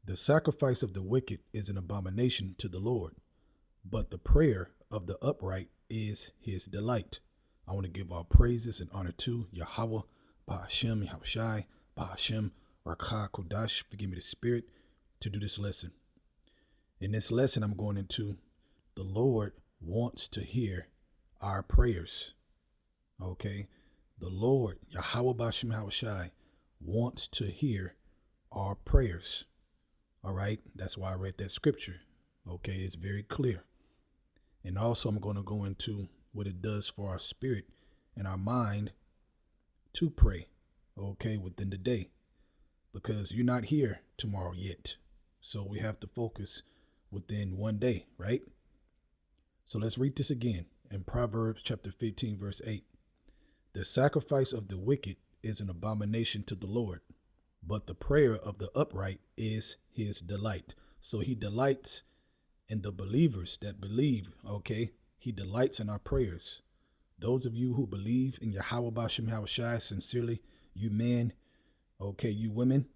The sacrifice of the wicked is an abomination to the Lord, but the prayer of the upright is his delight. I want to give all praises and honor to Yahawah, BAHASHAM, Yahawashi, BAHASHAM, Rakha Kodash, forgive me the spirit, to do this lesson. In this lesson, I'm going into the Lord wants to hear our prayers. Okay. The Lord, Yahawah BAHASHAM Yahawashi, wants to hear our prayers. All right. That's why I read that scripture. Okay. It's very clear. And also I'm going to go into what it does for our spirit and our mind to pray. Okay. Within the day, because you're not here tomorrow yet. So we have to focus within one day, right? So let's read this again in Proverbs chapter 15, verse 8. The sacrifice of the wicked is an abomination to the Lord, but the prayer of the upright is his delight. So he delights in the believers that believe, okay? He delights in our prayers. Those of you who believe in Yahawah BAHASHAM Yahawashi sincerely, you men, okay, you women,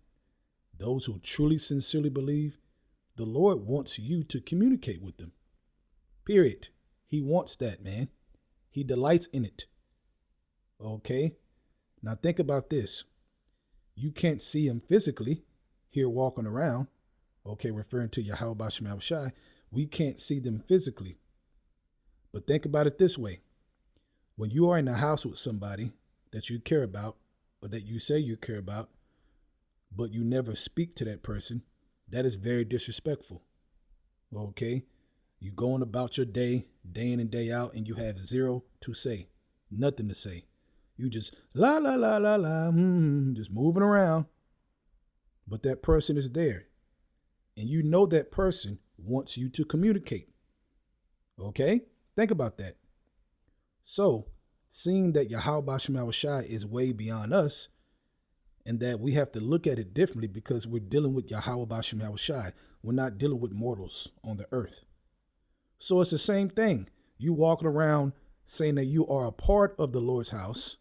those who truly sincerely believe, the Lord wants you to communicate with them. Period. He wants that, man. He delights in it. Okay. Now think about this. You can't see him physically here walking around. Okay. Referring to Yahawah BAHASHAM Yahawashi. We can't see them physically. But think about it this way. When you are in a house with somebody that you care about, or that you say you care about, but you never speak to that person, that is very disrespectful. Okay. You going about your day, day in and day out, and you have zero to say, nothing to say. You just la, la, la, la, la, just moving around. But that person is there. And you know that person wants you to communicate. Okay? Think about that. So, seeing that Yahawah BAHASHAM Yahawashi is way beyond us, and that we have to look at it differently because we're dealing with Yahawah BAHASHAM Yahawashi. We're not dealing with mortals on the earth. So it's the same thing. You walking around saying that you are a part of the Lord's house,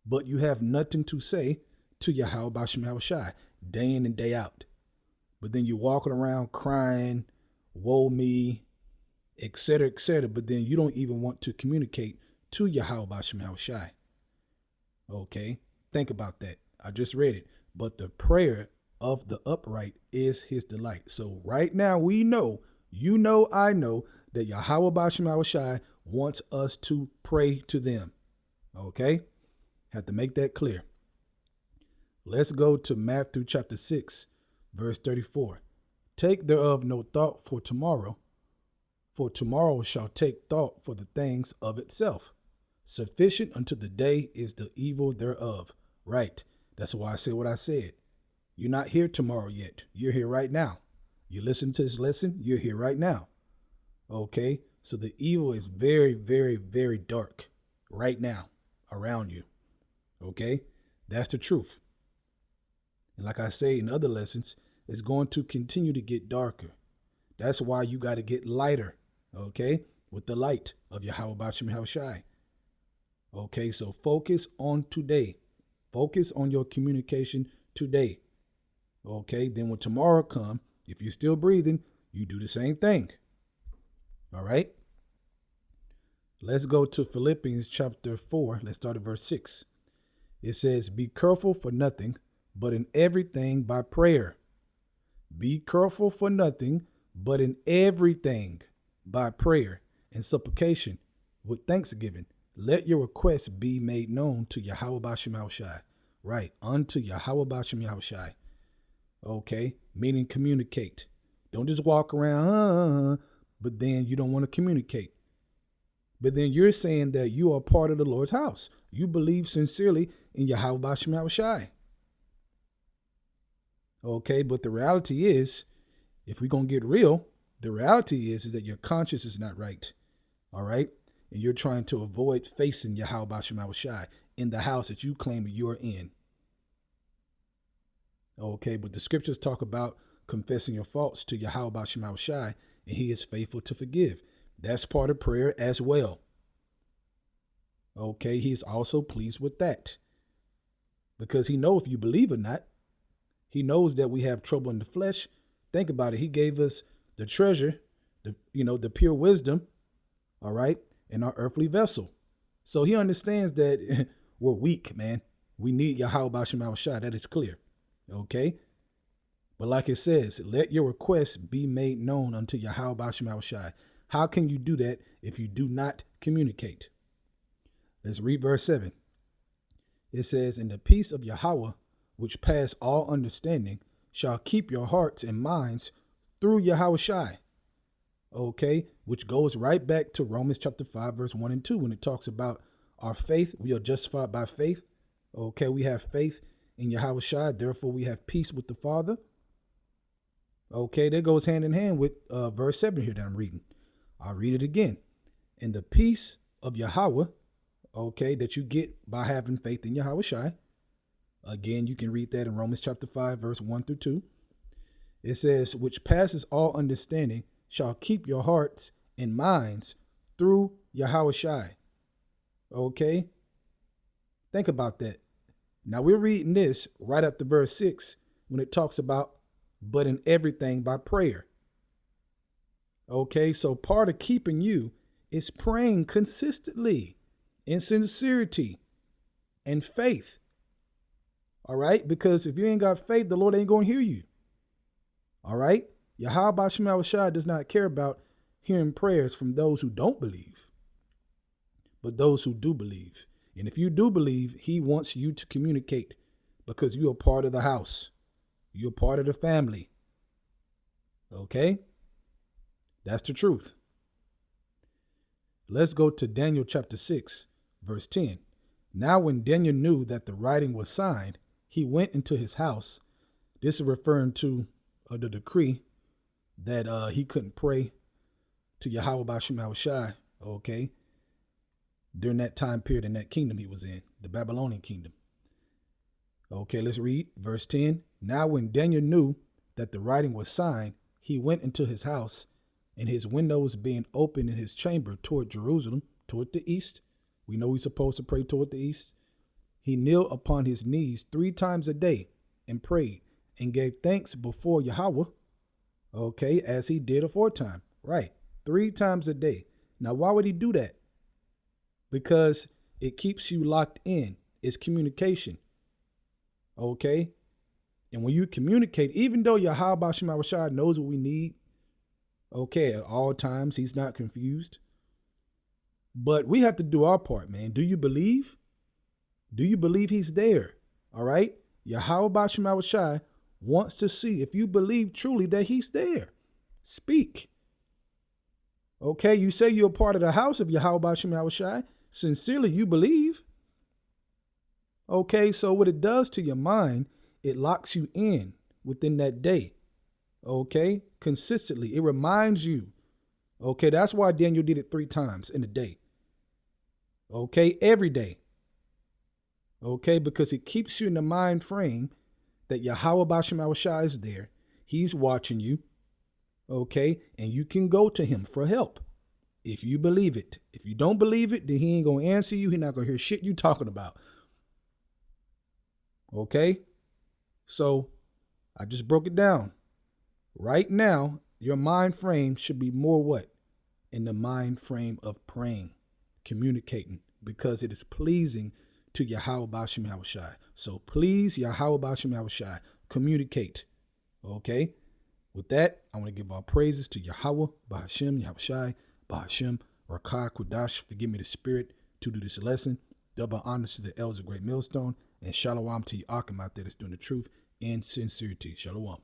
but you have nothing to say to Yahawah BAHASHAM Yahawashi day in and day out. But then you're walking around crying, woe me, etc., etc. But then you don't even want to communicate to Yahawah BAHASHAM Yahawashi. Okay, think about that. I just read it. But the prayer of the upright is his delight. So right now we know, you know, I know that Yahawah BAHASHAM Yahawashi wants us to pray to them. Okay, have to make that clear. Let's go to Matthew chapter 6, verse 34. Take thereof no thought for tomorrow shall take thought for the things of itself. Sufficient unto the day is the evil thereof. Right. That's why I said what I said. You're not here tomorrow yet. You're here right now. You listen to this lesson, you're here right now. Okay. So the evil is very, very, very dark right now around you. Okay. That's the truth. And like I say in other lessons, it's going to continue to get darker. That's why you got to get lighter. Okay. With the light of Yahawah BAHASHAM Yahawashi. Okay. So focus on today. Focus on your communication today. Okay. Then when tomorrow comes, if you're still breathing, you do the same thing. All right. Let's go to Philippians chapter 4. Let's start at verse 6. It says, be careful for nothing, but in everything by prayer. Be careful for nothing, but in everything by prayer and supplication with thanksgiving. Let your requests be made known to Yahawah BAHASHAM Yahawashi. Right. Unto Yahawah BAHASHAM Yahawashi. Okay. Meaning communicate. Don't just walk around, but then you don't want to communicate. But then you're saying that you are part of the Lord's house. You believe sincerely in Yahawah BAHASHAM Yahawashi. Okay. But the reality is, if we're going to get real, the reality is that your conscience is not right. All right. And you're trying to avoid facing Yahawah BAHASHAM Yahawashi in the house that you claim you're in. Okay, but the scriptures talk about confessing your faults to Yahawah BAHASHAM Yahawashi, and he is faithful to forgive. That's part of prayer as well. Okay, he's also pleased with that. Because he knows if you believe or not, He knows that we have trouble in the flesh. Think about it. He gave us the treasure, the pure wisdom, all right, in our earthly vessel. So he understands that we're weak, man. We need Yahawah. That is clear. Okay. But like it says, let your requests be made known unto Yahawah. How can you do that if you do not communicate? Let's read verse 7. It says, and the peace of Yahawah, which pass all understanding, shall keep your hearts and minds through Yahawashi. Okay, which goes right back to Romans chapter 5, verse 1 and 2, when it talks about our faith. We are justified by faith. Okay, we have faith in Yahawashi, therefore we have peace with the Father. Okay, that goes hand in hand with verse 7 here that I'm reading. I'll read it again. And the peace of Yahawah, okay, that you get by having faith in Yahawashi. Again, you can read that in Romans chapter 5, verse 1 through 2. It says, which passes all understanding, shall keep your hearts and minds through Yahawashi. Okay? Think about that. Now we're reading this right after verse 6 when it talks about, but in everything by prayer. Okay, so part of keeping you is praying consistently in sincerity and faith. All right, because if you ain't got faith, the Lord ain't going to hear you. All right, Yahawah does not care about hearing prayers from those who don't believe, but those who do believe. And if you do believe, he wants you to communicate because you're part of the house. You're part of the family. Okay? That's the truth. Let's go to Daniel chapter 6, verse 10. Now when Daniel knew that the writing was signed, he went into his house. This is referring to the decree that he couldn't pray to Yahawah, okay, during that time period in that kingdom he was in, the Babylonian kingdom. Okay, let's read verse 10. Now when Daniel knew that the writing was signed, he went into his house, and his windows being open in his chamber toward Jerusalem, toward the east. We know we're supposed to pray toward the east. He kneeled upon his knees 3 times a day and prayed and gave thanks before Yahawah, okay, as he did aforetime. Right, 3 times a day. Now, why would he do that? Because it keeps you locked in. It's communication. Okay? And when you communicate, even though Yahawah knows what we need, okay, at all times, he's not confused. But we have to do our part, man. Do you believe? Do you believe he's there? All right? Yahawah wants to see if you believe truly that he's there. Speak. Okay, you say you're a part of the house of Yahawah. Sincerely, you believe. Okay, so what it does to your mind, it locks you in within that day. Okay, consistently. It reminds you. Okay, that's why Daniel did it 3 times in a day. Okay, every day. Okay, because it keeps you in the mind frame that Yahawah is there. He's watching you. Okay, and you can go to him for help if you believe it. If you don't believe it, then he ain't going to answer you. He's not going to hear shit you talking about. Okay, so I just broke it down. Right now, your mind frame should be more what? In the mind frame of praying, communicating, because it is pleasing to Yahawah. So please, Yahawah, communicate. Okay? With that, I want to give our praises to Yahawah, BAHASHAM, Yahawashi, BAHASHAM, Rakah, Kudash. Forgive me the spirit to do this lesson. Double honors to the elders of Great Millstone. And Shalawam to you, AHCHYAM out there that's doing the truth and sincerity. Shalawam.